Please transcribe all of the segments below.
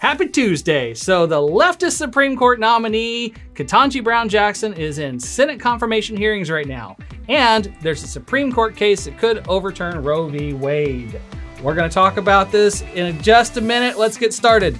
Happy Tuesday. So the Leftist Supreme Court nominee, Ketanji Brown Jackson, is in Senate confirmation hearings right now. And there's a Supreme Court case that could overturn Roe v. Wade. We're going to talk about this in just a minute. Let's get started.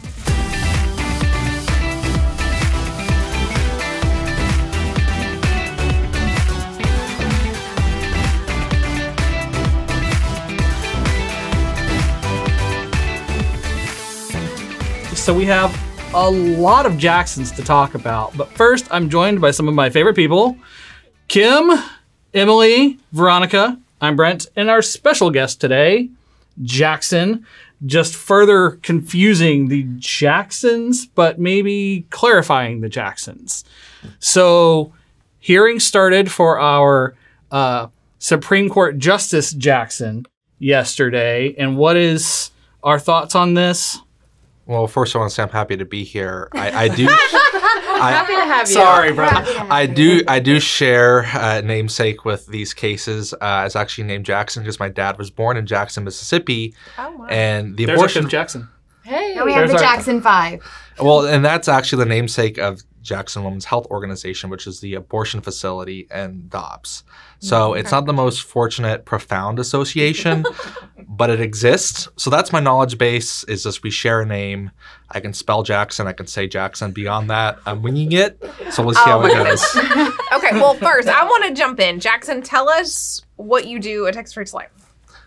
So we have a lot of Jacksons to talk about, but first I'm joined by some of my favorite people. Kim, Emily, Veronica, I'm Brent, and our special guest today, Jackson, just further confusing the Jacksons, but maybe clarifying the Jacksons. So hearing started for our Supreme Court Justice Jackson yesterday, and what is our thoughts on this? Well, first I want to say I'm happy to be here. I do. Happy to have you. Sorry, bro. I do share namesake with these cases. I was actually named Jackson because my dad was born in Jackson, Mississippi. Oh, wow. And the There's abortion our Jackson. Hey. Now we have the Jackson 5. Well, and that's actually the namesake of Jackson Women's Health Organization, which is the abortion facility in Dobbs. So it's not the most fortunate, profound association, but it exists. So that's my knowledge base, is just we share a name. I can spell Jackson. I can say Jackson. Beyond that, I'm winging it. So we'll see how it goes. Okay, well, first, I want to jump in. Jackson, tell us what you do at Texas Rates Life.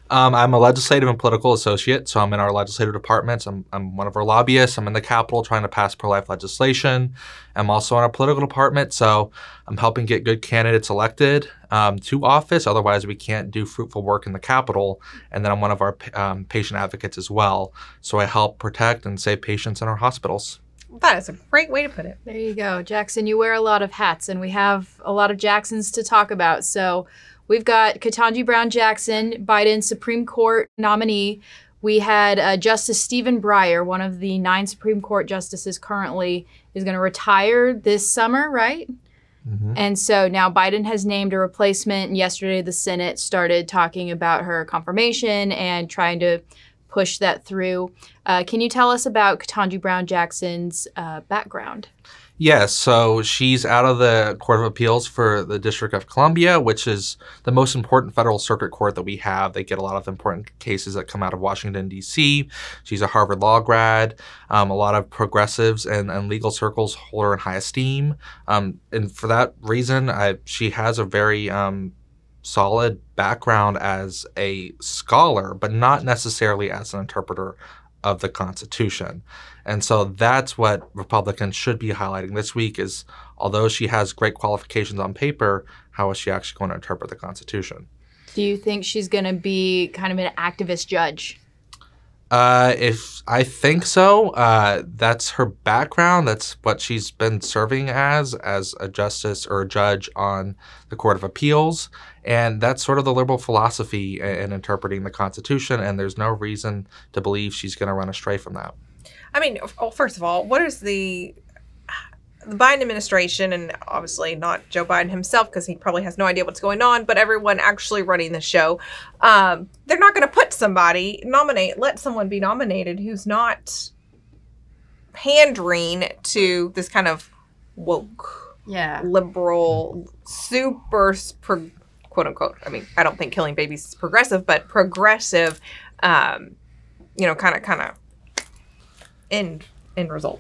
I'm a legislative and political associate, so I'm in our legislative departments. I'm one of our lobbyists. I'm in the Capitol trying to pass pro-life legislation. I'm also in our political department, so I'm helping get good candidates elected to office. Otherwise, we can't do fruitful work in the Capitol. And then I'm one of our patient advocates as well. So I help protect and save patients in our hospitals. That is a great way to put it. There you go. Jackson, you wear a lot of hats, and we have a lot of Jacksons to talk about. So we've got Ketanji Brown Jackson, Biden's Supreme Court nominee. We had Justice Stephen Breyer, one of the 9 Supreme Court justices currently, is going to retire this summer, right? Mm-hmm. And so now Biden has named a replacement. And yesterday, the Senate started talking about her confirmation and trying to push that through. Can you tell us about Ketanji Brown Jackson's background? Yes, so she's out of the Court of Appeals for the District of Columbia, which is the most important federal circuit court that we have. They get a lot of important cases that come out of Washington, D.C. She's a Harvard Law grad. A lot of progressives and legal circles hold her in high esteem. And for that reason, she has a very solid background as a scholar, but not necessarily as an interpreter of the Constitution. And so that's what Republicans should be highlighting this week is, although she has great qualifications on paper, how is she actually going to interpret the Constitution? Do you think she's going to be kind of an activist judge? If I think so, that's her background. That's what she's been serving as a justice or a judge on the Court of Appeals. And that's sort of the liberal philosophy in interpreting the Constitution. And there's no reason to believe she's going to run astray from that. I mean, first of all, what is the Biden administration, and obviously not Joe Biden himself because he probably has no idea what's going on, but everyone actually running the show, they're not going to put let someone be nominated who's not pandering to this kind of woke, liberal, super, quote unquote. I mean, I don't think killing babies is progressive, but progressive, kind of end result.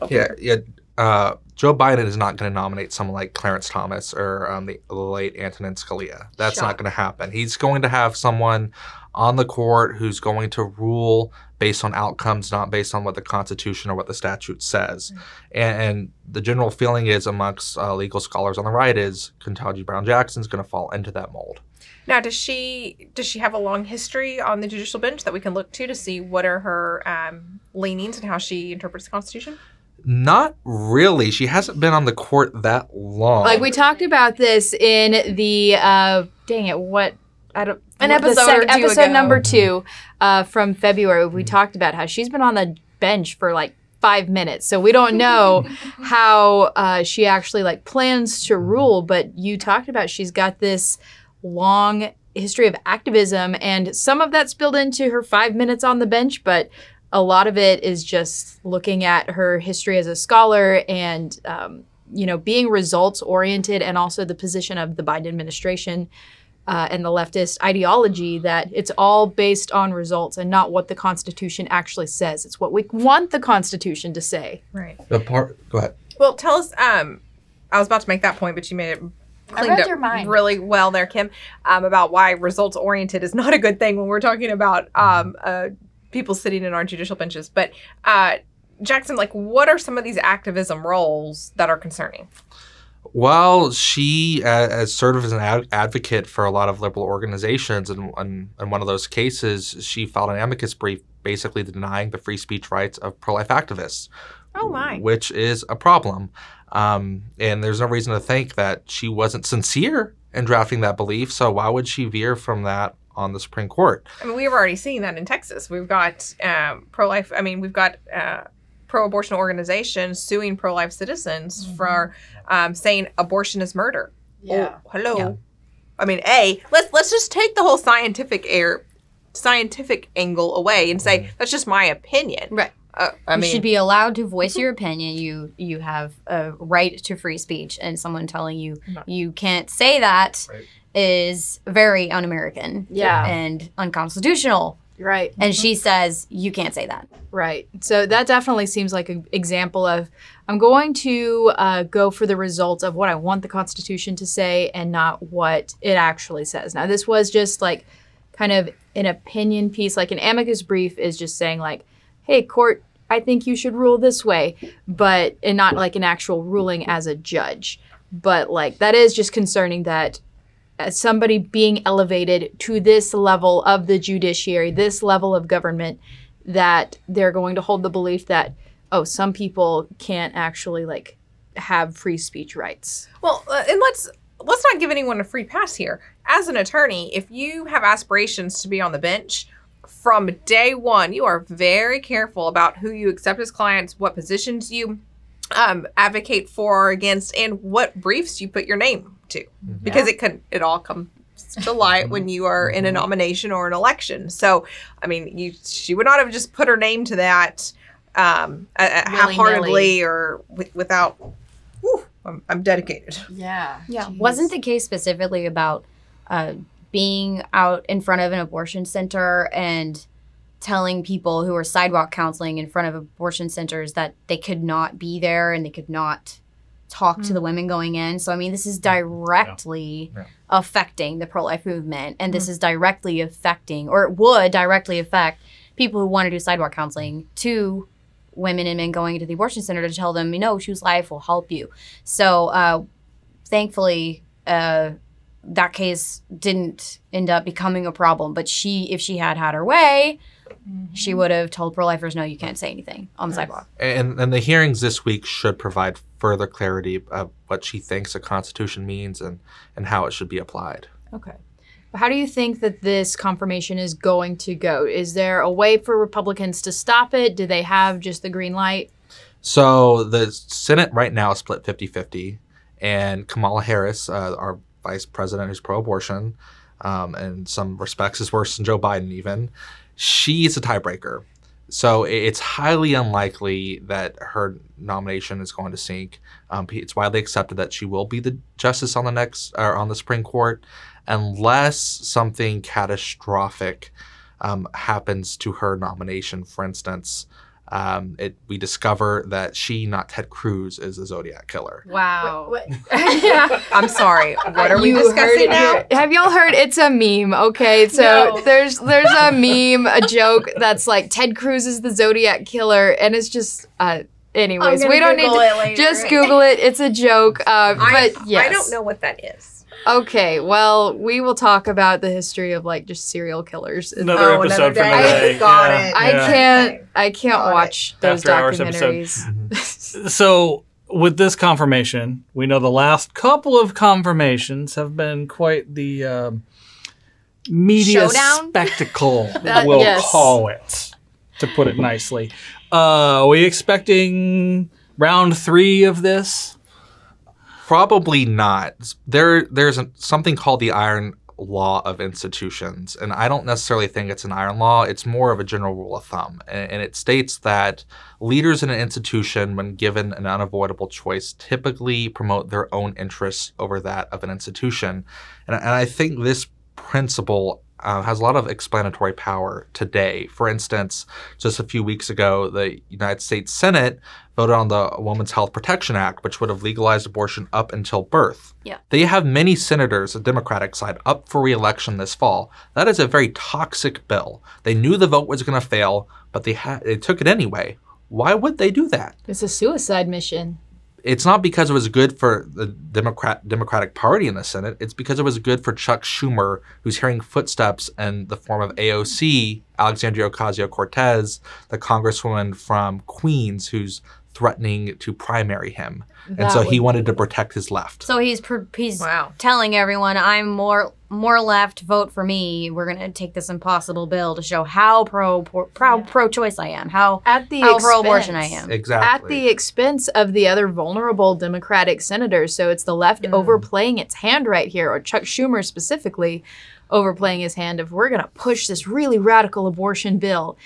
Joe Biden is not going to nominate someone like Clarence Thomas or the late Antonin Scalia. That's not going to happen. He's going to have someone on the court who's going to rule based on outcomes, not based on what the Constitution or what the statute says. Mm-hmm. And the general feeling is amongst legal scholars on the right is Ketanji Brown Jackson is going to fall into that mold. Now, does she have a long history on the judicial bench that we can look to see what are her leanings and how she interprets the Constitution? Not really. She hasn't been on the court that long. Like we talked about this in the episode number 2 from February. We talked about how she's been on the bench for like 5 minutes, so we don't know how she actually plans to rule. But you talked about she's got this long history of activism, and some of that spilled into her 5 minutes on the bench, but a lot of it is just looking at her history as a scholar and, being results oriented, and also the position of the Biden administration and the leftist ideology that it's all based on results and not what the Constitution actually says. It's what we want the Constitution to say. Right. Go ahead. Well, tell us. I was about to make that point, but you made it cleaned up your mind really well there, Kim, about why results oriented is not a good thing when we're talking about people sitting in our judicial benches. But Jackson, what are some of these activism roles that are concerning? Well, she has served as an advocate for a lot of liberal organizations, and in one of those cases, she filed an amicus brief basically denying the free speech rights of pro-life activists. Oh, my. Which is a problem. And there's no reason to think that she wasn't sincere in drafting that belief, so why would she veer from that on the Supreme Court? I mean, we've already seen that in Texas. We've got pro-life, we've got pro-abortion organizations suing pro-life citizens for saying abortion is murder. Yeah. Oh, hello. Yeah. I mean, let's just take the whole scientific angle away and say that's just my opinion. Right. You should be allowed to voice your opinion. You have a right to free speech, and someone telling you you can't say that is very un-American. Yeah. And unconstitutional. Right. And she says you can't say that. Right. So that definitely seems like an example of I'm going to go for the results of what I want the Constitution to say and not what it actually says. Now, this was just kind of an opinion piece. An amicus brief is just saying hey, court, I think you should rule this way, and not an actual ruling as a judge. But that is just concerning that as somebody being elevated to this level of the judiciary, this level of government, that they're going to hold the belief that, some people can't actually have free speech rights. Well, and let's not give anyone a free pass here. As an attorney, if you have aspirations to be on the bench, from day one, you are very careful about who you accept as clients, what positions you advocate for or against, and what briefs you put your name to, because it all comes to light when you are in a nomination or an election. So, she would not have just put her name to that half-heartedly or without. I'm dedicated. Yeah. Yeah. Wasn't the case specifically about being out in front of an abortion center and telling people who were sidewalk counseling in front of abortion centers that they could not be there and they could not talk to the women going in? So, this is directly affecting the pro-life movement, and this is directly affecting, or it would directly affect, people who want to do sidewalk counseling to women and men going into the abortion center to tell them, choose life, will help you. So, thankfully, that case didn't end up becoming a problem, but if she had her way, she would have told pro-lifers, no, you can't say anything on the sidewalk. And the hearings this week should provide further clarity of what she thinks the Constitution means and how it should be applied. Okay. How do you think that this confirmation is going to go? Is there a way for Republicans to stop it? Do they have just the green light? So the Senate right now is split 50-50, and Kamala Harris, our vice president who's pro-abortion, in some respects is worse than Joe Biden even, she's a tiebreaker. So it's highly unlikely that her nomination is going to sink. It's widely accepted that she will be the justice on the Supreme Court, unless something catastrophic happens to her nomination. For instance, we discover that she, not Ted Cruz, is the Zodiac killer. Wow. Yeah. I'm sorry. What are we discussing now? Have y'all heard? It's a meme, okay? So there's a meme, a joke that's Ted Cruz is the Zodiac killer, and it's just anyways, we don't need to just Google it. It's a joke. But yes. I don't know what that is. Okay, well, we will talk about the history of just serial killers. Another episode for another day. Got it. I can't watch those documentaries. So with this confirmation, we know the last couple of confirmations have been quite the media showdown? Spectacle, we'll call it, to put it nicely. Are we expecting round 3 of this? Probably not. There's something called the law of institutions. And I don't necessarily think it's an iron law. It's more of a general rule of thumb. And it states that leaders in an institution, when given an unavoidable choice, typically promote their own interests over that of an institution. And I think this principle has a lot of explanatory power today. For instance, just a few weeks ago, the United States Senate voted on the Women's Health Protection Act, which would have legalized abortion up until birth. Yeah. They have many senators, the Democratic side, up for re-election this fall. That is a very toxic bill. They knew the vote was going to fail, but they took it anyway. Why would they do that? It's a suicide mission. It's not because it was good for the Democratic Party in the Senate. It's because it was good for Chuck Schumer, who's hearing footsteps in the form of AOC, Alexandria Ocasio-Cortez, the congresswoman from Queens, who's threatening to primary him. And so he wanted to protect his left. So he's telling everyone, I'm more left, vote for me. We're going to take this impossible bill to show how pro-choice I am, how pro-abortion I am. Exactly. At the expense of the other vulnerable Democratic senators. So it's the left overplaying its hand right here, or Chuck Schumer specifically overplaying his hand of, we're going to push this really radical abortion bill.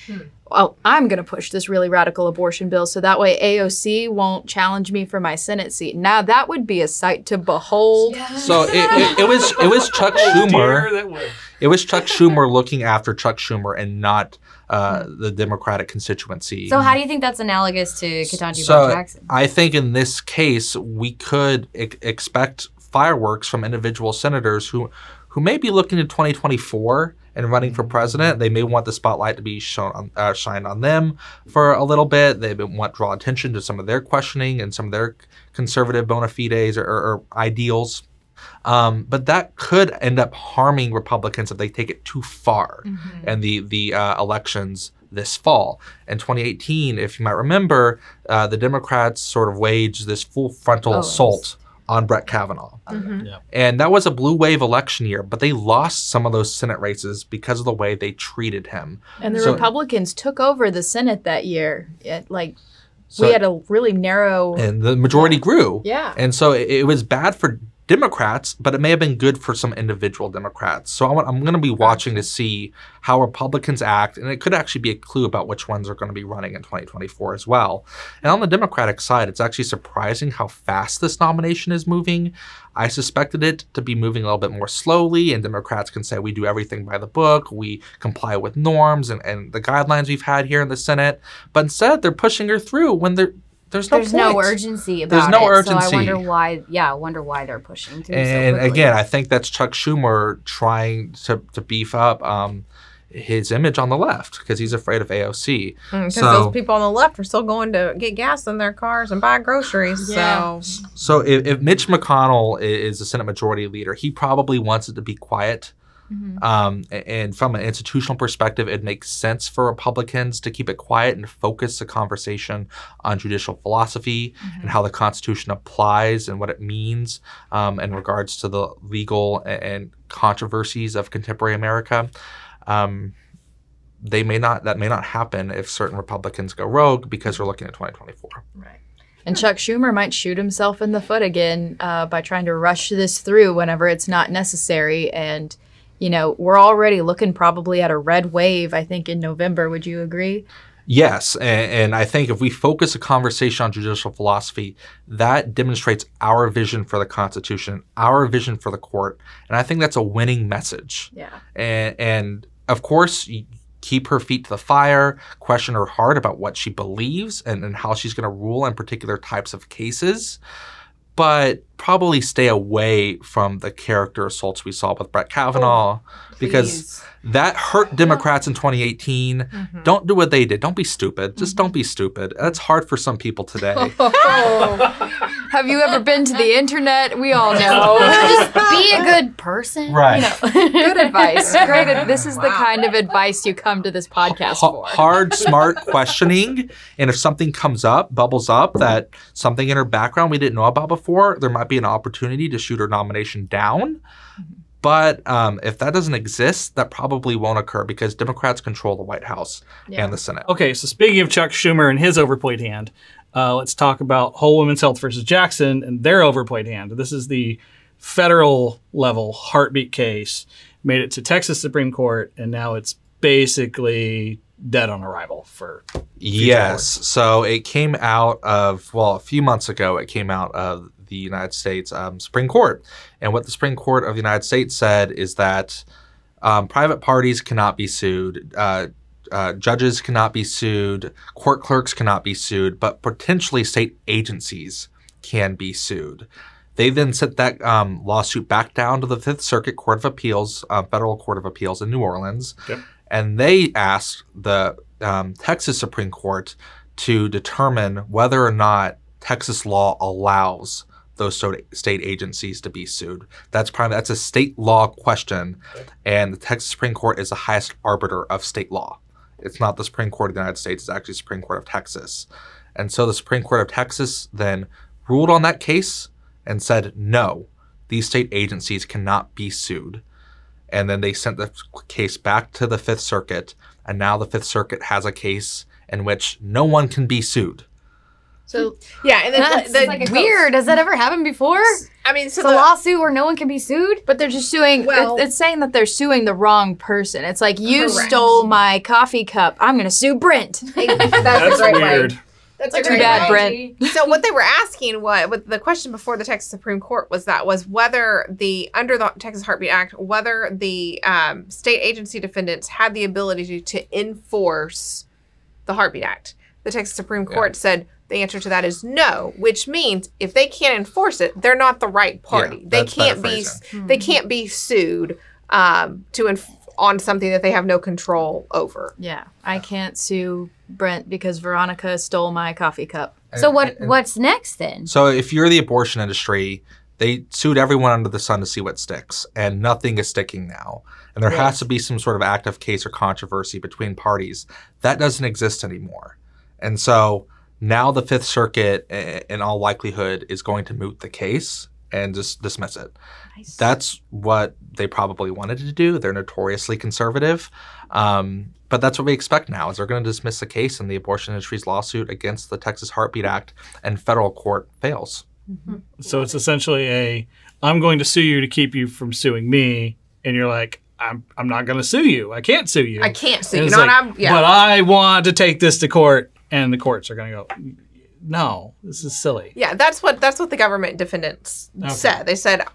Well, I'm going to push this really radical abortion bill so that way AOC won't challenge me for my Senate seat. Now, that would be a sight to behold. Yeah. So it was Chuck Schumer. It was Chuck Schumer looking after Chuck Schumer and not the Democratic constituency. So how do you think that's analogous to Ketanji Brown Jackson? I think in this case, we could expect fireworks from individual senators who may be looking to 2024 and running for president. They may want the spotlight to be shined on them for a little bit. They want to draw attention to some of their questioning and some of their conservative bona fides or ideals. But that could end up harming Republicans if they take it too far in the elections this fall. In 2018, if you might remember, the Democrats sort of waged this full frontal assault on Brett Kavanaugh. And that was a blue wave election year, but they lost some of those Senate races because of the way they treated him. And the Republicans took over the Senate that year. We had a really narrow... And the majority grew. Yeah. And so it was bad for Democrats, but it may have been good for some individual Democrats. So I'm going to be watching to see how Republicans act, and it could actually be a clue about which ones are going to be running in 2024 as well. And on the Democratic side, it's actually surprising how fast this nomination is moving. I suspected it to be moving a little bit more slowly, and Democrats can say we do everything by the book, we comply with norms and the guidelines we've had here in the Senate. But instead, they're pushing her through when there's no urgency about it. There's no urgency. So I wonder why they're pushing through and so quickly. Again, I think that's Chuck Schumer trying to beef up his image on the left because he's afraid of AOC. Because those people on the left are still going to get gas in their cars and buy groceries. Yeah. So if Mitch McConnell is the Senate Majority Leader, he probably wants it to be quiet. And from an institutional perspective, it makes sense for Republicans to keep it quiet and focus the conversation on judicial philosophy and how the Constitution applies and what it means in regards to the legal and controversies of contemporary America. That may not happen if certain Republicans go rogue because we're looking at 2024. Right. And Chuck Schumer might shoot himself in the foot again by trying to rush this through whenever it's not necessary. And we're already looking probably at a red wave, I think, in November. Would you agree? Yes. And I think if we focus a conversation on judicial philosophy, that demonstrates our vision for the Constitution, our vision for the court. And I think that's a winning message. Yeah. And of course, keep her feet to the fire, question her hard about what she believes and how she's going to rule in particular types of cases. But probably stay away from the character assaults we saw with Brett Kavanaugh because that hurt Democrats in 2018. Don't do what they did. Don't be stupid. Just don't be stupid. That's hard for some people today. Have you ever been to the internet? We all know. Just be a good person. Right. Good advice. This is the kind of advice you come to this podcast for. Hard, smart questioning. And if something bubbles up, that something in her background we didn't know about before, there might be an opportunity to shoot her nomination down. But if that doesn't exist, that probably won't occur because Democrats control the White House and the Senate. Okay, so speaking of Chuck Schumer and his overplayed hand, let's talk about Whole Women's Health versus Jackson and their overplayed hand. This is the federal level heartbeat case made it to Texas Supreme Court, and now it's basically dead on arrival for Yes. court. So it came out of, well, a few months ago, it came out of the United States Supreme Court. And what the Supreme Court of the United States said is that private parties cannot be sued. Judges cannot be sued. Court clerks cannot be sued, but potentially state agencies can be sued. They then sent that lawsuit back down to the Fifth Circuit Court of Appeals, Federal Court of Appeals in New Orleans. Yep. And they asked the Texas Supreme Court to determine whether or not Texas law allows those state agencies to be sued. That's a state law question, and the Texas Supreme Court is the highest arbiter of state law. It's not the Supreme Court of the United States, it's actually the Supreme Court of Texas. And so the Supreme Court of Texas then ruled on that case and said, no, these state agencies cannot be sued. And then they sent the case back to the Fifth Circuit, and now the Fifth Circuit has a case in which no one can be sued. So yeah, and then That's weird. Has that ever happened before? I mean, so The lawsuit where no one can be sued? But they're just suing. Well- It's saying that they're suing the wrong person. It's like, you Correct. stole my coffee cup. I'm going to sue Brent. That's weird. That's Too bad, Brent. So what they were asking, what the question before the Texas Supreme Court was whether under the Texas Heartbeat Act, whether the state agency defendants had the ability to enforce the Heartbeat Act. The Texas Supreme Court said the answer to that is no, which means if they can't enforce it, they're not the right party. Yeah, they that's better can't be phrasing. they can't be sued on something that they have no control over. Yeah, I can't sue Brent because Veronica stole my coffee cup. So what's next then? So if you're the abortion industry, they sued everyone under the sun to see what sticks, and nothing is sticking now. And there has to be some sort of active case or controversy between parties. That doesn't exist anymore. And so now the Fifth Circuit, in all likelihood, is going to moot the case and just dismiss it. Nice. That's what they probably wanted to do. They're notoriously conservative. But that's what we expect now, is they're going to dismiss the case, and the abortion industry's lawsuit against the Texas Heartbeat Act and federal court fails. So it's essentially I'm going to sue you to keep you from suing me, and you're like, I'm not going to sue you. I can't sue you. I can't sue And you. it's No, like, and But I want to take this to court, and the courts are going to go, no, this is silly. Yeah, that's what the government defendants said. They said,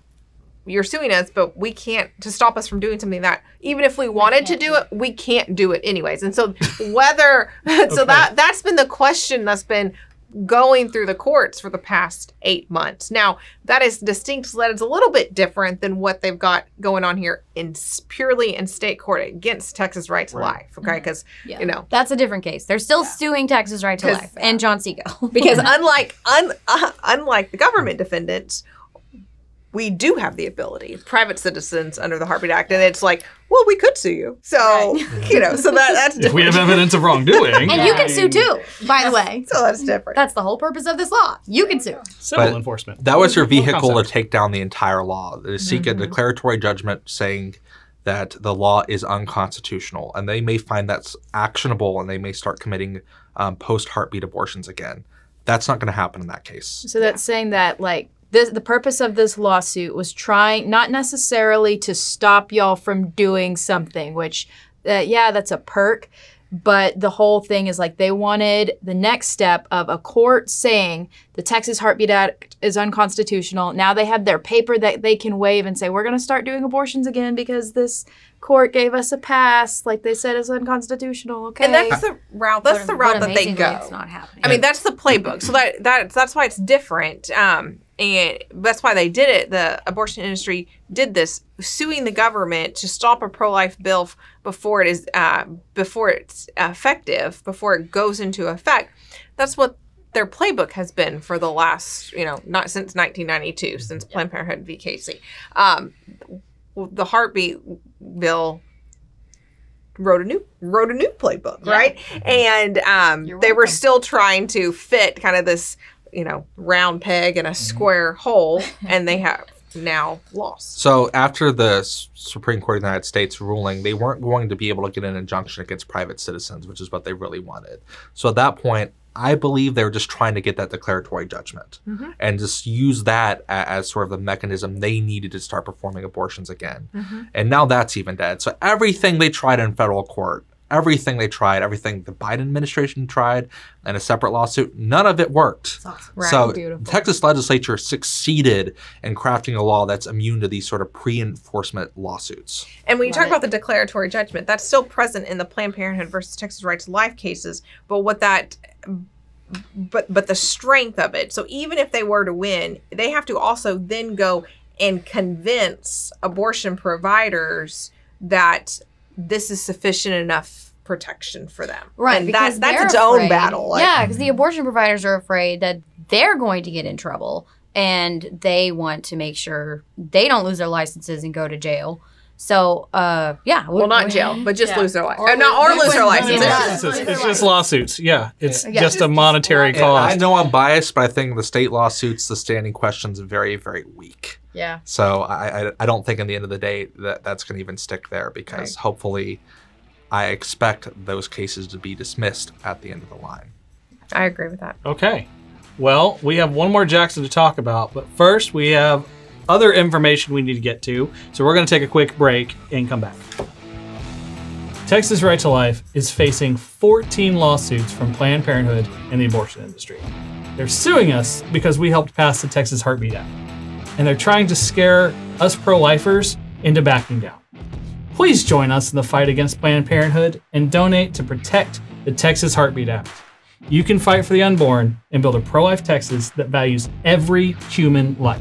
you're suing us, but we can't, to stop us from doing something that, even if we wanted to do it, we can't do it anyways. And so whether, so that's been the question that's been going through the courts for the past 8 months. Now, that is distinct, that is a little bit different than what they've got going on here purely in state court against Texas Right to Life, okay? Because, you know, That's a different case. They're still suing Texas Right to 'Cause- Life and John Segal. because unlike the government defendants, we do have the ability, private citizens under the Heartbeat Act, and it's like, well, we could sue you. So, you know, so that's different. If we have evidence of wrongdoing. And you can sue too, by the way. So that's different. That's the whole purpose of this law. You can sue. Civil But enforcement. That was your Cool vehicle to concept. take down the entire law, to seek a declaratory judgment saying that the law is unconstitutional. And they may find that's actionable, and they may start committing post-heartbeat abortions again. That's not going to happen in that case. So that's saying that, like, the purpose of this lawsuit was trying, not necessarily to stop y'all from doing something, which, that's a perk. But the whole thing is, like, they wanted the next step of a court saying the Texas Heartbeat Act is unconstitutional. Now they have their paper that they can wave and say, we're going to start doing abortions again because this court gave us a pass, like they said is unconstitutional. Okay. And that's the route. That's the route But that they amazingly, go. It's not happening. I mean, that's the playbook. So that's why it's different. And that's why they did it. The abortion industry did this, suing the government to stop a pro-life bill before it's effective, before it goes into effect. That's what their playbook has been for the last, not since 1992, since Planned Parenthood v. Casey. The heartbeat bill wrote a new playbook, right? And they were still trying to fit kind of this, round peg in a square hole, and they have now lost. So after the Supreme Court of the United States ruling, they weren't going to be able to get an injunction against private citizens, which is what they really wanted. So at that point, I believe they were just trying to get that declaratory judgment and just use that as sort of the mechanism they needed to start performing abortions again. And now that's even dead. So everything they tried in federal court, everything the Biden administration tried in a separate lawsuit, none of it worked. Right. So Beautiful. Texas legislature succeeded in crafting a law that's immune to these sort of pre-enforcement lawsuits. And when you talk about the declaratory judgment, that's still present in the Planned Parenthood versus Texas Right to Life cases. But but the strength of it. So even if they were to win, they have to also then go and convince abortion providers that this is sufficient enough protection for them. Right. And because that's they're its own afraid- battle. Like, Yeah, because the abortion providers are afraid that they're going to get in trouble, and they want to make sure they don't lose their licenses and go to jail. So, yeah. well, not jail, but just Yeah. lose their life. Or Lose their license. licenses. It's just lawsuits. Yeah, it's Yeah. just a monetary And I cost. know I'm biased, but I think the state lawsuits, the standing questions, are very, very weak. Yeah. So I don't think in the end of the day that's going to even stick there, because hopefully I expect those cases to be dismissed at the end of the line. I agree with that. Okay. Well, we have one more Jackson to talk about, but first we have other information we need to get to. So we're going to take a quick break and come back. Texas Right to Life is facing 14 lawsuits from Planned Parenthood and the abortion industry. They're suing us because we helped pass the Texas Heartbeat Act, and they're trying to scare us pro-lifers into backing down. Please join us in the fight against Planned Parenthood and donate to protect the Texas Heartbeat Act. You can fight for the unborn and build a pro-life Texas that values every human life.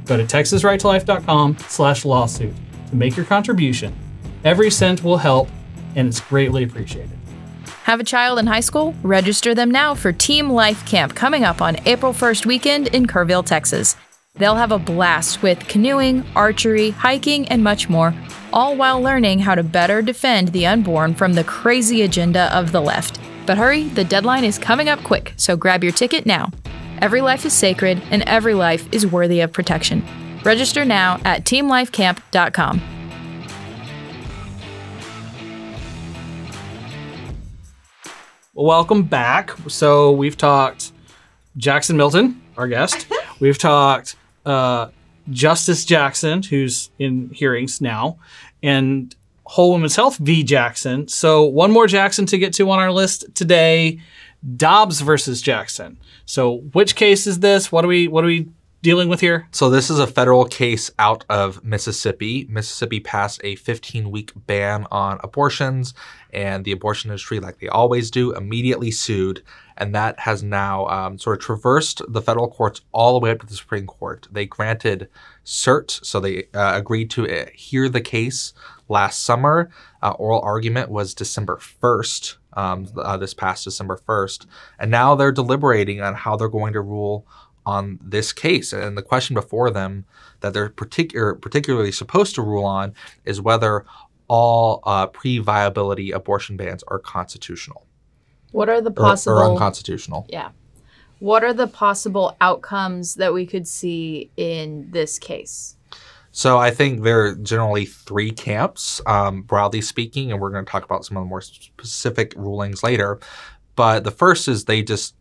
Go to texasrighttolife.com/lawsuit to make your contribution. Every cent will help, and it's greatly appreciated. Have a child in high school? Register them now for Team Life Camp coming up on April 1st weekend in Kerrville, Texas. They'll have a blast with canoeing, archery, hiking, and much more, all while learning how to better defend the unborn from the crazy agenda of the left. But hurry, the deadline is coming up quick, so grab your ticket now. Every life is sacred, and every life is worthy of protection. Register now at teamlifecamp.com. Well, welcome back. So we've talked Jackson Milton, our guest. We've talked Justice Jackson, who's in hearings now, and Whole Women's Health v. Jackson. So one more Jackson to get to on our list today, Dobbs versus Jackson. So which case is this? What are we dealing with here? So this is a federal case out of Mississippi. Mississippi passed a 15-week ban on abortions, and the abortion industry, like they always do, immediately sued. And that has now sort of traversed the federal courts all the way up to the Supreme Court. They granted cert, so they agreed to hear the case last summer. Oral argument was December 1st, this past December 1st. And now they're deliberating on how they're going to rule on this case. And the question before them that they're particularly supposed to rule on is whether all pre-viability abortion bans are constitutional. What are the Or possible unconstitutional. Yeah. What are the possible outcomes that we could see in this case? So I think there are generally three camps, broadly speaking, and we're going to talk about some of the more specific rulings later. But the first is they just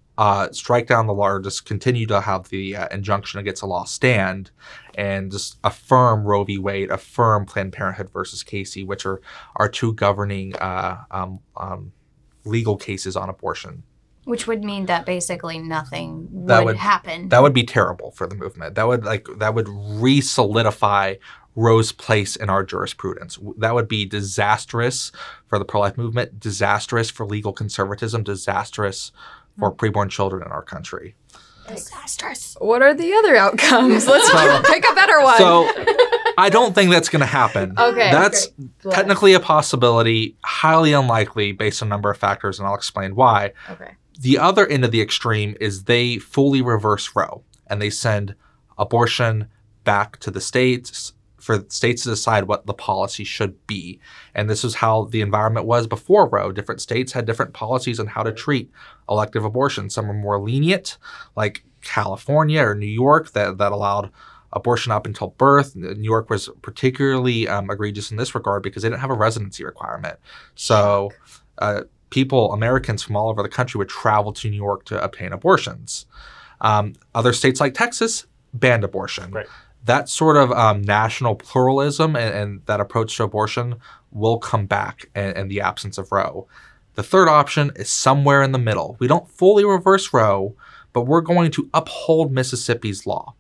strike down the law, or just continue to have the injunction against the law stand, and just affirm Roe v. Wade, affirm Planned Parenthood versus Casey, which are our two governing legal cases on abortion. Which would mean that basically nothing That would happen. That would be terrible for the movement. That would re-solidify Roe's place in our jurisprudence. That would be disastrous for the pro-life movement, disastrous for legal conservatism, disastrous for preborn children in our country. Disastrous. What are the other outcomes? Let's pick a better one. So I don't think that's going to happen. Okay. That's technically a possibility, highly unlikely based on a number of factors, and I'll explain why. Okay. The other end of the extreme is they fully reverse Roe, and they send abortion back to the states for states to decide what the policy should be. And this is how the environment was before Roe. Different states had different policies on how to treat elective abortion. Some are more lenient, like California or New York, that allowed abortion up until birth. New York was particularly egregious in this regard because they didn't have a residency requirement. So people, Americans from all over the country, would travel to New York to obtain abortions. Other states like Texas banned abortion. Right. That sort of national pluralism and that approach to abortion will come back in the absence of Roe. The third option is somewhere in the middle. We don't fully reverse Roe, but we're going to uphold Mississippi's law.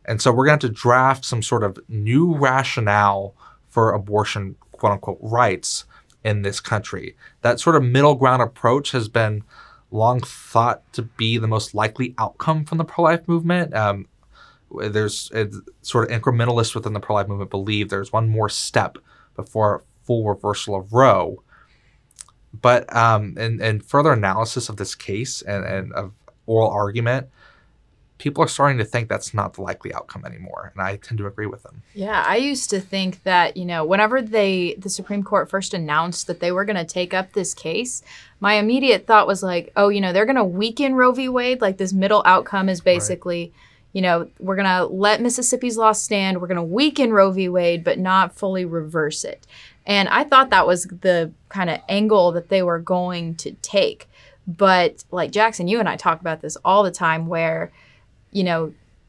And so we're going to have to draft some sort of new rationale for abortion, quote unquote, rights in this country. That sort of middle ground approach has been long thought to be the most likely outcome from the pro-life movement. There's sort of incrementalists within the pro-life movement believe there's one more step before full reversal of Roe. But in further analysis of this case and of oral argument, people are starting to think that's not the likely outcome anymore, and I tend to agree with them. Yeah, I used to think that, whenever the Supreme Court first announced that they were going to take up this case, my immediate thought was like, oh, they're going to weaken Roe v. Wade. Like, this middle outcome is basically, we're going to let Mississippi's law stand. We're going to weaken Roe v. Wade, but not fully reverse it. And I thought that was the kind of angle that they were going to take. But like Jackson, you and I talk about this all the time where,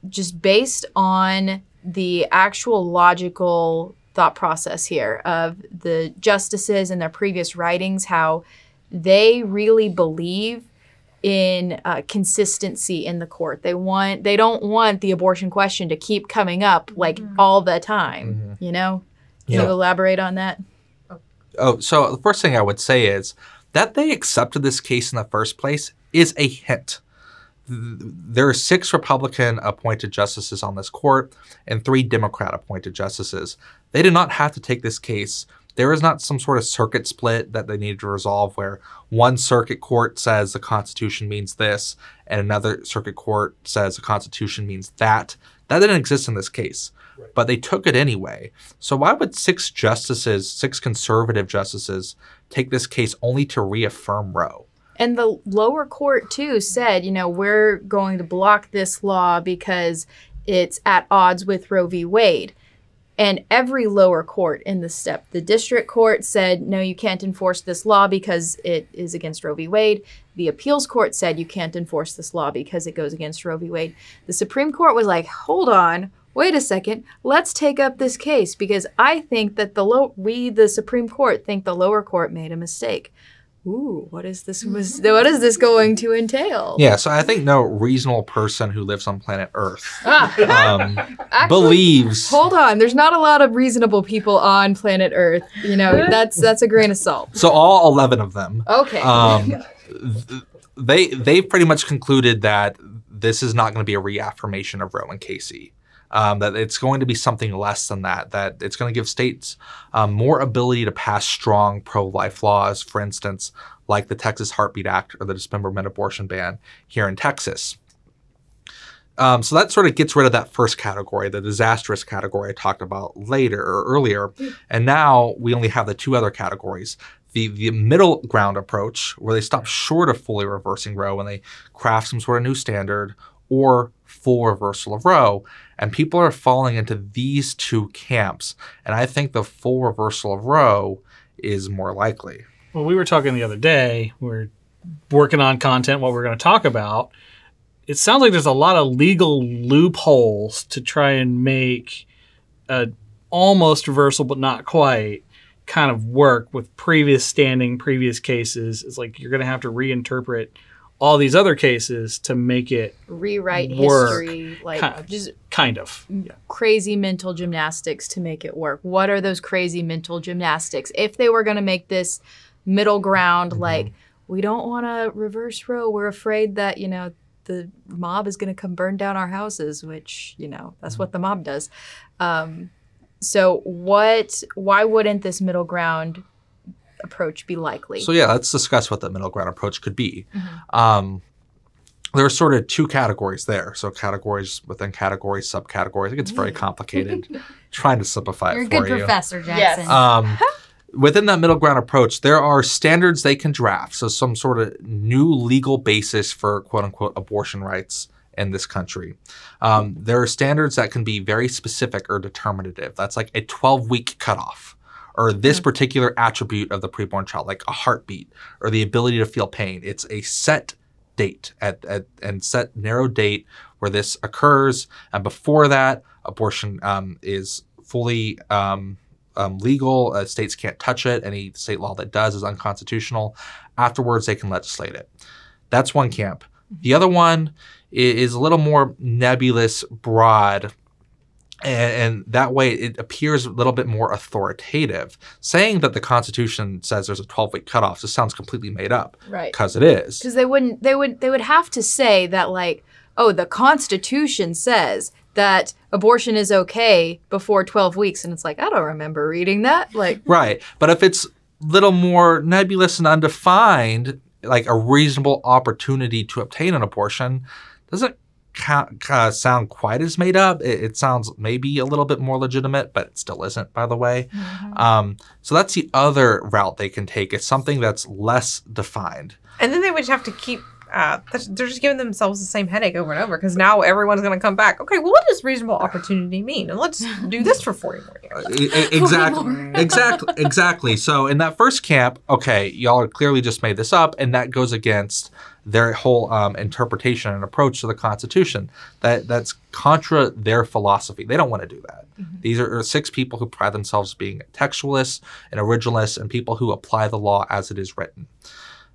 just based on the actual logical thought process here of the justices and their previous writings, how they really believe in consistency in the court. They don't want the abortion question to keep coming up like all the time, Can you elaborate on that? Oh, so the first thing I would say is that they accepted this case in the first place is a hint. There are 6 Republican-appointed justices on this court and 3 Democrat-appointed justices. They did not have to take this case. There is not some sort of circuit split that they needed to resolve where one circuit court says the Constitution means this and another circuit court says the Constitution means that. That didn't exist in this case, but they took it anyway. So why would 6 conservative justices, take this case only to reaffirm Roe? And the lower court, too, said, we're going to block this law because it's at odds with Roe v. Wade. And every lower court in the step, the district court said, no, you can't enforce this law because it is against Roe v. Wade. The appeals court said you can't enforce this law because it goes against Roe v. Wade. The Supreme Court was like, hold on, wait a second, let's take up this case because I think that the Supreme Court, think the lower court made a mistake. Ooh, what is this going to entail? Yeah, so I think no reasonable person who lives on planet Earth Actually, believes. Hold on, there's not a lot of reasonable people on planet Earth. That's a grain of salt. So all 11 of them. Okay. They pretty much concluded that this is not going to be a reaffirmation of Roe and Casey. That it's going to be something less than that it's going to give states more ability to pass strong pro-life laws, for instance, like the Texas Heartbeat Act or the dismemberment abortion ban here in Texas. So that sort of gets rid of that first category, the disastrous category I talked about earlier. And now we only have the 2 other categories. The middle ground approach, where they stop short of fully reversing Roe and they craft some sort of new standard, or full reversal of Roe. And people are falling into these 2 camps. And I think the full reversal of Roe is more likely. Well, we were talking the other day, we're working on content, what we're going to talk about. It sounds like there's a lot of legal loopholes to try and make a almost reversal, but not quite, kind of work with previous cases. It's like you're going to have to reinterpret all these other cases to make it rewrite work. History, just kind of. Yeah. Crazy mental gymnastics to make it work. What are those crazy mental gymnastics? If they were going to make this middle ground, like, we don't want to reverse Roe, we're afraid that, the mob is going to come burn down our houses, which, that's what the mob does. So why wouldn't this middle ground approach be likely? So yeah, let's discuss what the middle ground approach could be. There are sort of 2 categories there. So categories within categories, subcategories. It gets very complicated. Trying to simplify You're it a for good you. professor, Jackson. Yes. Within that middle ground approach, there are standards they can draft. So some sort of new legal basis for quote unquote abortion rights in this country. There are standards that can be very specific or determinative. That's like a 12-week cutoff, or this particular attribute of the preborn child, like a heartbeat or the ability to feel pain. It's a set date and set narrow date where this occurs. And before that, abortion is fully legal. States can't touch it. Any state law that does is unconstitutional. Afterwards, they can legislate it. That's one camp. The other one is a little more nebulous, broad, and that way it appears a little bit more authoritative. Saying that the Constitution says there's a 12-week cutoff just sounds completely made up. Right. Because it is. Because they would have to say that, like, oh, the Constitution says that abortion is okay before 12 weeks. And it's like, I don't remember reading that. Like, right. But if it's a little more nebulous and undefined, like a reasonable opportunity to obtain an abortion, doesn't sound quite as made up. It sounds maybe a little bit more legitimate, but it still isn't, by the way. So that's the other route they can take. It's something that's less defined. And then they would have to keep, they're just giving themselves the same headache over and over because now everyone's going to come back. Okay, well, what does reasonable opportunity mean? And let's do this for 40 more years. Exactly. So in that first camp, okay, y'all are clearly just made this up, and that goes against their whole interpretation and approach to the Constitution. That's contra their philosophy. They don't want to do that. These are 6 people who pride themselves as being textualists and originalists and people who apply the law as it is written.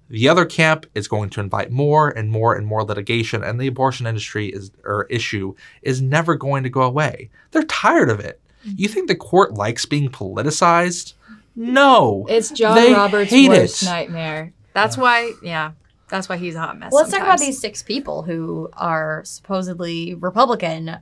The other camp is going to invite more and more and more litigation, and the abortion issue is never going to go away. They're tired of it. You think the court likes being politicized? No. It's John Roberts' worst nightmare. That's why, that's why he's a hot mess. Well, let's talk about these 6 people who are supposedly Republican.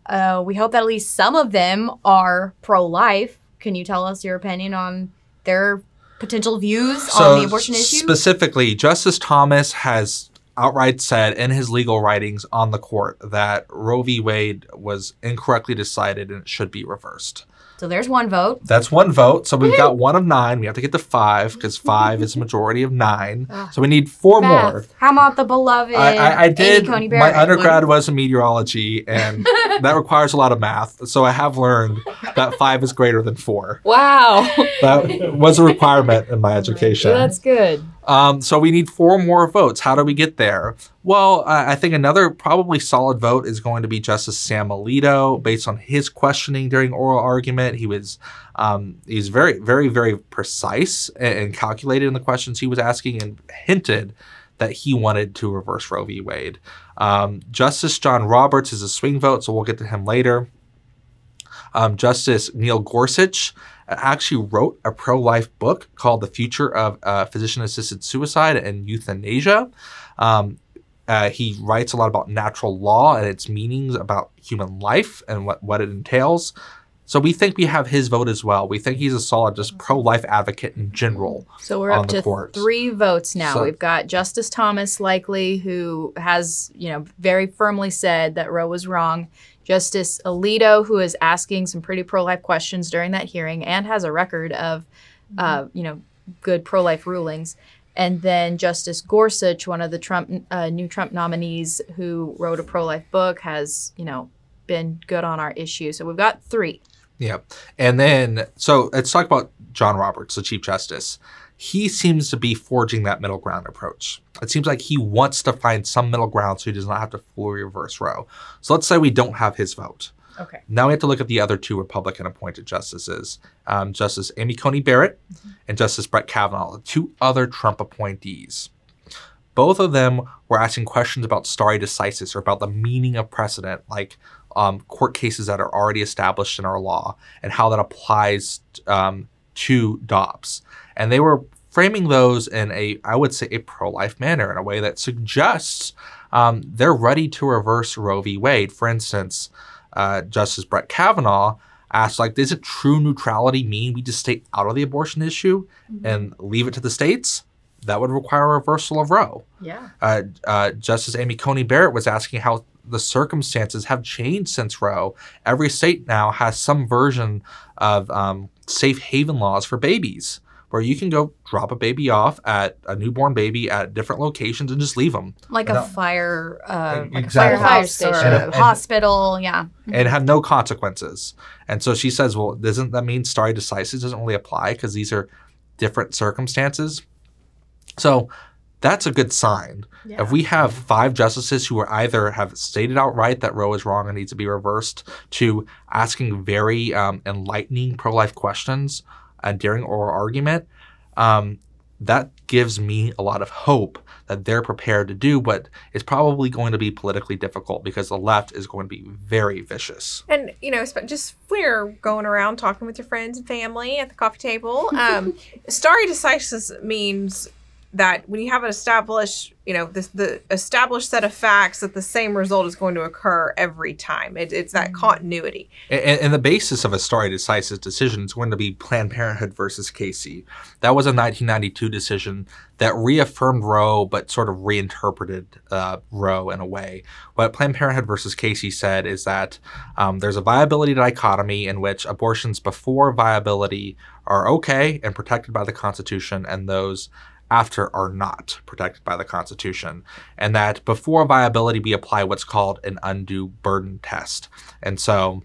We hope that at least some of them are pro-life. Can you tell us your opinion on their potential views on the abortion issue? Specifically, Justice Thomas has outright said in his legal writings on the court that Roe v. Wade was incorrectly decided and it should be reversed. So there's one vote. That's one vote. So we've got 1 of 9. We have to get to 5 because 5 is a majority of 9. So we need 4 more. How about the beloved I did. Coney Barrett? My undergrad was in meteorology, and that requires a lot of math. So I have learned that 5 is greater than 4. Wow. That was a requirement in my education. That's good. So we need 4 more votes. How do we get there? Well, I think another probably solid vote is going to be Justice Sam Alito. Based on his questioning during oral argument, he's very, very, very precise and calculated in the questions he was asking, and hinted that he wanted to reverse Roe v. Wade. Justice John Roberts is a swing vote, so we'll get to him later. Justice Neil Gorsuch actually wrote a pro-life book called The Future of Physician-Assisted Suicide and Euthanasia. He writes a lot about natural law and its meanings about human life and what it entails. So we think we have his vote as well. We think he's a solid just pro-life advocate in general. So we're up to 3 votes now. So we've got Justice Thomas likely, who has, very firmly said that Roe was wrong. Justice Alito, who is asking some pretty pro-life questions during that hearing and has a record of, good pro-life rulings. And then Justice Gorsuch, one of the new Trump nominees who wrote a pro-life book, has, been good on our issue. So we've got 3. Yeah. And then, so let's talk about John Roberts, the Chief Justice. He seems to be forging that middle ground approach. It seems like he wants to find some middle ground so he does not have to fully reverse Roe. So let's say we don't have his vote. Okay. Now we have to look at the other 2 Republican appointed justices, Justice Amy Coney Barrett and Justice Brett Kavanaugh, the 2 other Trump appointees. Both of them were asking questions about stare decisis, or about the meaning of precedent, like court cases that are already established in our law and how that applies to Dobbs. And they were framing those in a pro-life manner, in a way that suggests they're ready to reverse Roe v. Wade. For instance, Justice Brett Kavanaugh asked, does it true neutrality mean we just stay out of the abortion issue and leave it to the states? That would require a reversal of Roe. Yeah. Justice Amy Coney Barrett was asking how the circumstances have changed since Roe. Every state now has some version of safe haven laws for babies. where you can go drop a baby off at a newborn baby at different locations and just leave them. Like a fire, Exactly. fire station, or a hospital, yeah. And have no consequences. And so she says, well, doesn't that mean stare decisis doesn't really apply because these are different circumstances? So that's a good sign. Yeah. If we have 5 justices who are either have stated outright that Roe is wrong and needs to be reversed, to asking very enlightening pro-life questions during oral argument, that gives me a lot of hope that they're prepared to do what is probably going to be politically difficult because the left is going to be very vicious. And, just when you're going around talking with your friends and family at the coffee table, stare decisis means that when you have an established, the established set of facts, that the same result is going to occur every time. It's that continuity. And the basis of a stare decisis decision is going to be Planned Parenthood versus Casey. That was a 1992 decision that reaffirmed Roe, but sort of reinterpreted Roe in a way. What Planned Parenthood versus Casey said is that there's a viability dichotomy in which abortions before viability are okay and protected by the Constitution, and those after are not protected by the Constitution, and that before viability we apply what's called an undue burden test. And so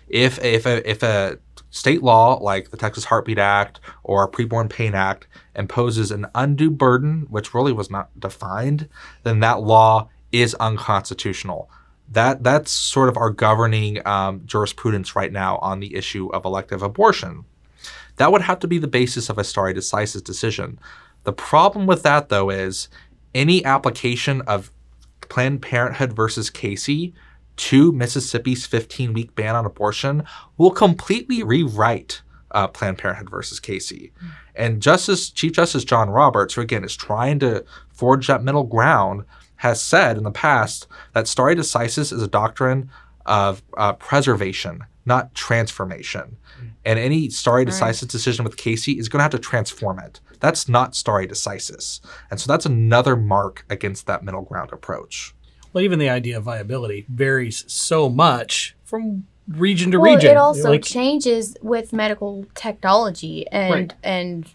if a state law like the Texas Heartbeat Act or Preborn Pain Act imposes an undue burden, which really was not defined, then that law is unconstitutional. That's sort of our governing jurisprudence right now on the issue of elective abortion. That would have to be the basis of a stare decisis decision. The problem with that, though, is any application of Planned Parenthood versus Casey to Mississippi's 15-week ban on abortion will completely rewrite Planned Parenthood versus Casey. And Chief Justice John Roberts, who again is trying to forge that middle ground, has said in the past that stare decisis is a doctrine of preservation, not transformation. And any stare decisis decision with Casey is going to have to transform it. That's not stare decisis. And so that's another mark against that middle ground approach. Well, even the idea of viability varies so much from region to region. It also changes with medical technology and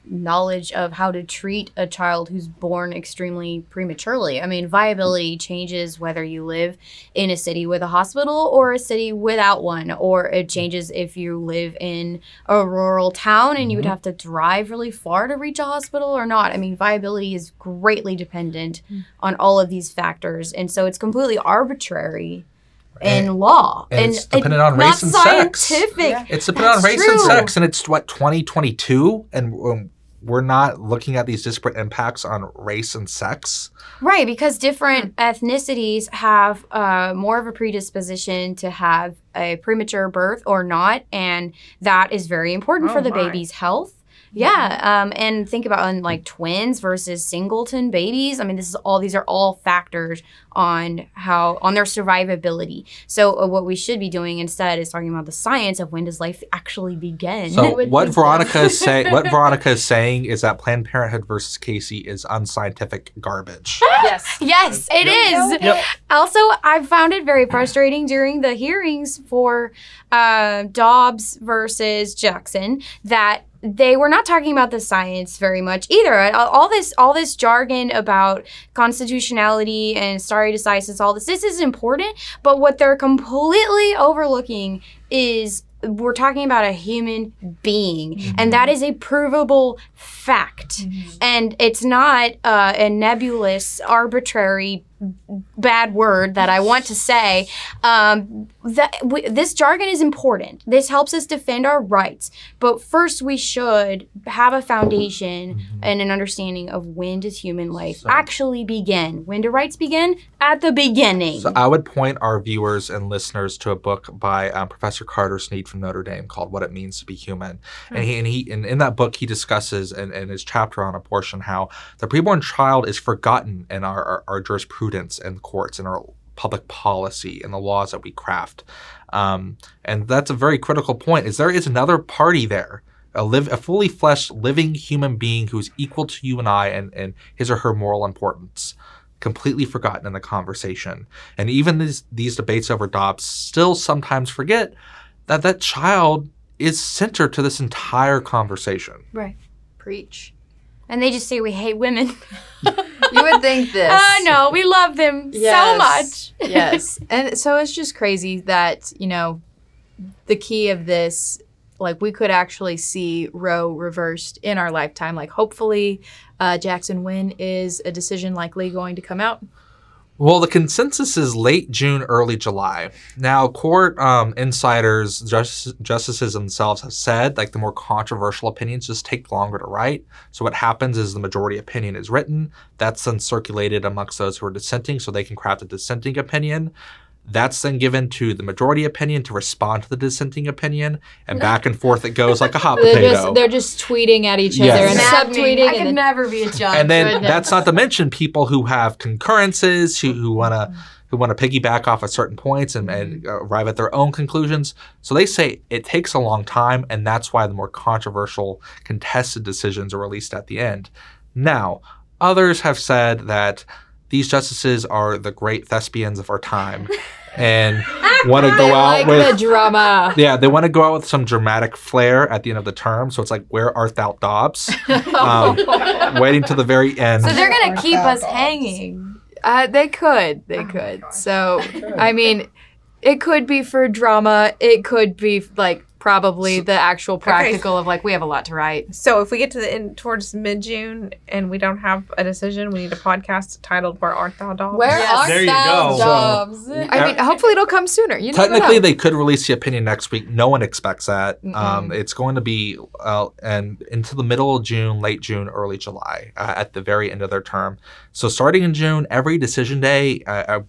knowledge of how to treat a child who's born extremely prematurely. I mean, viability changes whether you live in a city with a hospital or a city without one, or it changes if you live in a rural town and you would have to drive really far to reach a hospital or not. I mean, viability is greatly dependent on all of these factors, and so it's completely arbitrary in law. And it's dependent on race and sex. It's dependent on race and sex. And it's, 2022? And we're not looking at these disparate impacts on race and sex? Right, because different ethnicities have more of a predisposition to have a premature birth or not. And that is very important for the baby's health. Yeah, and think about like twins versus singleton babies. I mean, these are all factors on their survivability. So what we should be doing instead is talking about the science of when does life actually begin. So what Veronica is saying is that Planned Parenthood versus Casey is unscientific garbage. Yes, it is. Yep. Also, I found it very frustrating during the hearings for Dobbs versus Jackson that they were not talking about the science very much either. All this jargon about constitutionality and stare decisis, all this is important, but what they're completely overlooking is we're talking about a human being, and that is a provable fact. And it's not a nebulous, arbitrary, bad word that I want to say. This jargon is important. This helps us defend our rights. But first, we should have a foundation and an understanding of when does human life actually begin. When do rights begin? At the beginning. So I would point our viewers and listeners to a book by Professor Carter Snead from Notre Dame called What It Means to Be Human. And in that book, he discusses in his chapter on abortion how the preborn child is forgotten in our jurisprudence and courts and our public policy and the laws that we craft. And that's a very critical point, is there is another party there, a fully fleshed living human being who's equal to you and I and his or her moral importance, completely forgotten in the conversation. And even these debates over Dobbs still sometimes forget that child is center to this entire conversation. Right. Preach. And they just say we hate women. You would think this. No, we love them so much. Yes. And so it's just crazy that, you know, the key of this, like, we could actually see Roe reversed in our lifetime. Like, hopefully, Jackson Win is a decision likely going to come out. Well, the consensus is late June, early July. Now, court insiders, justices themselves have said, like, the more controversial opinions just take longer to write. So what happens is the majority opinion is written. That's then circulated amongst those who are dissenting so they can craft a dissenting opinion. That's then given to the majority opinion to respond to the dissenting opinion, and back and forth it goes like a hot potato. They're just tweeting at each Yes. other and Maddening. subtweeting. I could never be a judge. And then that's not to mention people who have concurrences, who want to piggyback off at certain points and arrive at their own conclusions. So they say it takes a long time, and that's why the more controversial, contested decisions are released at the end. Now, others have said that these justices are the great thespians of our time and want to go out with the drama. Yeah, they want to go out with some dramatic flair at the end of the term. So it's like, where art thou, Dobbs? Waiting to the very end. So they're going to keep us hanging. They could. So, I mean, it could be for drama. It could be, like, probably the actual practical of, like, we have a lot to write. So if we get to the end towards mid-June and we don't have a decision, we need a podcast titled "Where Art Thou, Dobbs?" Where art There you thou, go. Dobbs? I mean, hopefully it'll come sooner. You never Technically, know. they could release the opinion next week. No one expects that. It's going to be and into the middle of June, late June, early July, at the very end of their term. So starting in June, every decision day,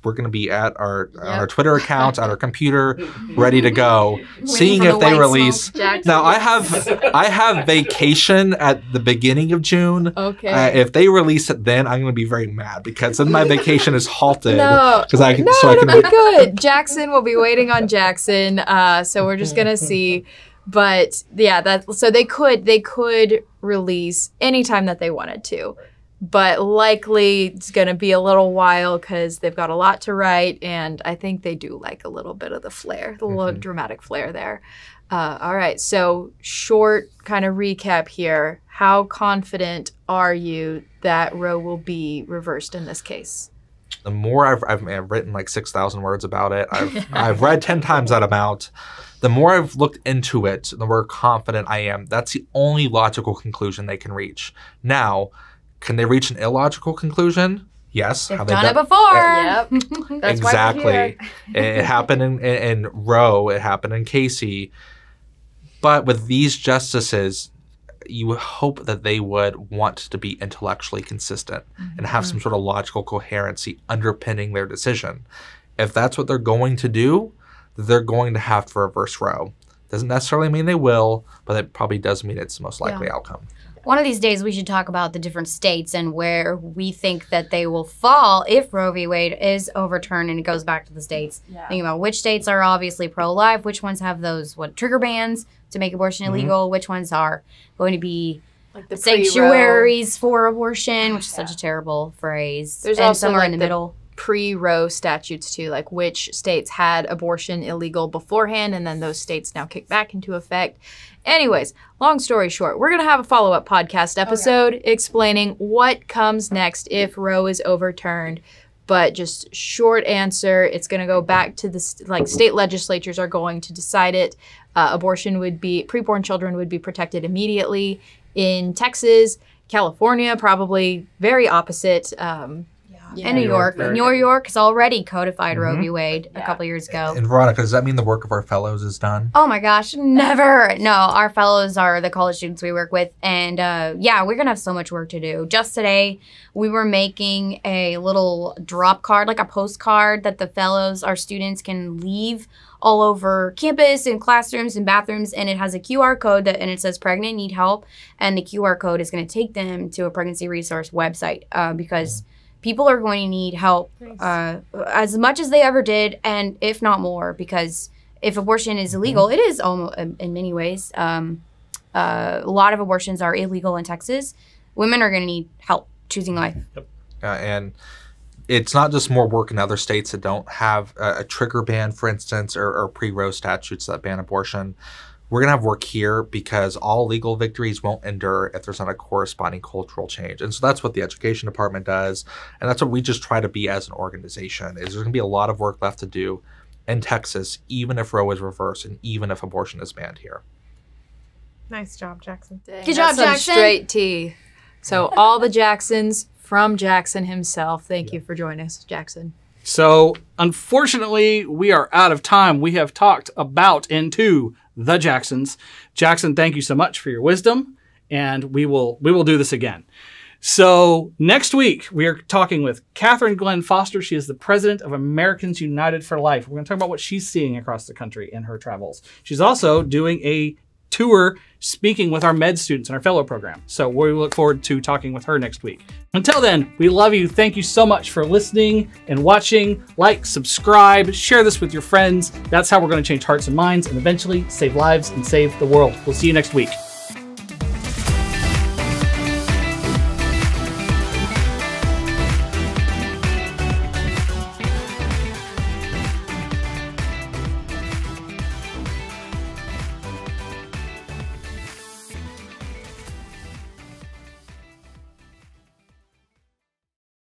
we're going to be at our Twitter accounts, at our computer, ready to go, seeing if they release. Now, I have vacation at the beginning of June. Okay. If they release it then, I'm going to be very mad because then my vacation is halted. No, can it'll be good. Jackson will be waiting on Jackson, so we're just gonna see. But yeah, so they could release anytime that they wanted to, but likely it's gonna be a little while because they've got a lot to write, and I think they do like a little bit of the flair, the little dramatic flair there. All right, so short kind of recap here. How confident are you that Roe will be reversed in this case? The more I've written like 6,000 words about it, I've read 10 times that amount. The more I've looked into it, the more confident I am. That's the only logical conclusion they can reach. Now, can they reach an illogical conclusion? Yes. They've done it before. Yep. That's exactly. why we're here. It happened in Roe. It happened in Casey. But with these justices, you would hope that they would want to be intellectually consistent and have some sort of logical coherency underpinning their decision. If that's what they're going to do, they're going to have to reverse Roe. Doesn't necessarily mean they will, but it probably does mean it's the most likely outcome. One of these days, we should talk about the different states and where we think that they will fall if Roe v. Wade is overturned and it goes back to the states. Yeah. Thinking about which states are obviously pro-life, which ones have those trigger bans to make abortion illegal, which ones are going to be Like the sanctuaries for abortion, which is such a terrible phrase. There's and also somewhere like in the the middle. pre-Roe statutes too, like which states had abortion illegal beforehand, and then those states now kick back into effect. Anyways, long story short, we're going to have a follow-up podcast episode explaining what comes next if Roe is overturned. But just short answer, it's going to go back to the state legislatures are going to decide it. Abortion would be, preborn children would be protected immediately in Texas, California, probably very opposite. And New York. New York has already codified Roe v. Wade a couple years ago. And Veronica, does that mean the work of our fellows is done? Oh my gosh, never. No, our fellows are the college students we work with. And yeah, we're going to have so much work to do. Just today, we were making a little drop card, like a postcard that the fellows, our students, can leave all over campus and classrooms and bathrooms. And it has a QR code and it says pregnant, need help. And the QR code is going to take them to a pregnancy resource website because people are going to need help as much as they ever did, and if not more, because if abortion is illegal, it is almost in many ways. A lot of abortions are illegal in Texas. Women are going to need help choosing life. And it's not just more work in other states that don't have a trigger ban, for instance, or pre-Roe statutes that ban abortion. we're going to have work here because all legal victories won't endure if there's not a corresponding cultural change. And so that's what the education department does. And that's what we just try to be as an organization, is there's going to be a lot of work left to do in Texas, even if Roe is reversed and even if abortion is banned here. Nice job, Jackson. Dang, Good that's job, some Jackson. Straight tea. So all the Jacksons from Jackson himself. Thank you for joining us, Jackson. So, unfortunately, we are out of time. We have talked about and to the Jacksons. Jackson, thank you so much for your wisdom, and we will do this again. So, next week, we are talking with Catherine Glenn Foster. She is the president of Americans United for Life. We're going to talk about what she's seeing across the country in her travels. She's also doing a tour speaking with our med students in our fellow program. So we look forward to talking with her next week. Until then, we love you. Thank you so much for listening and watching. Like, subscribe, share this with your friends. That's how we're going to change hearts and minds and eventually save lives and save the world. We'll see you next week.